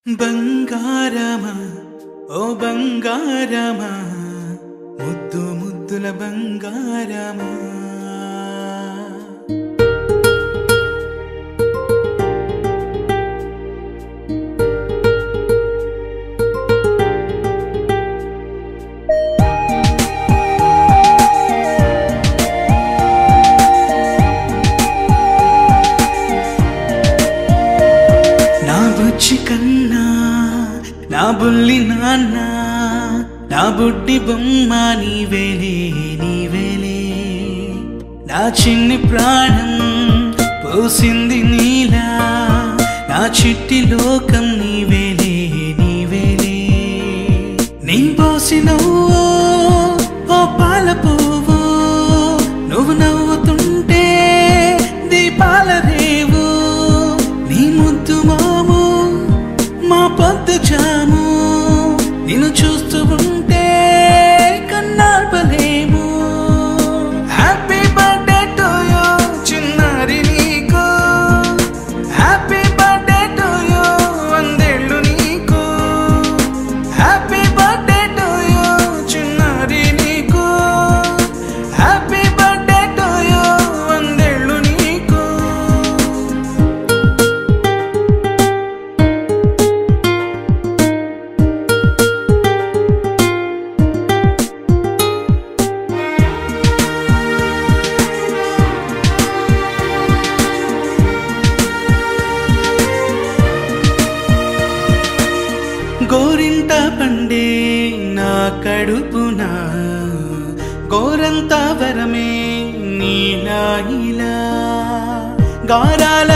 బంగారమా ఓ బంగారమా ముద్దు ముద్దుల బంగారమా కన్నా నా బుల్లి నాన్న నా బుడ్డి బొమ్మ నీవేలే నీవేలే నా చిన్ని ప్రాణం పోసింది నీలా నా చిట్టి లోకం నీవేలే నీవేలే నీ పోసినవో ఓ పాల పువ్వు నువ్వు నవ్వుతుంటే దీపాల రేవు నీ ముద్దు మాము మా పొద్దు జాము నిన్ను చూస్తూ ఉంటే కన్నార్పలేము హ్యాపీ బర్త్డే టు యూ చిన్నారి నీకు హ్యాపీ బర్త్డే టు యూ వందేళ్ళు నీకు హ్యాపీ బర్త్డే టు యూ చిన్నారి నీకు హ్యాపీ బర్త్డే టు యూ వందేళ్ళు నీకు గోరింట పండే నా కడుపున గోరంత వరమే నీలా ఇలా గారాల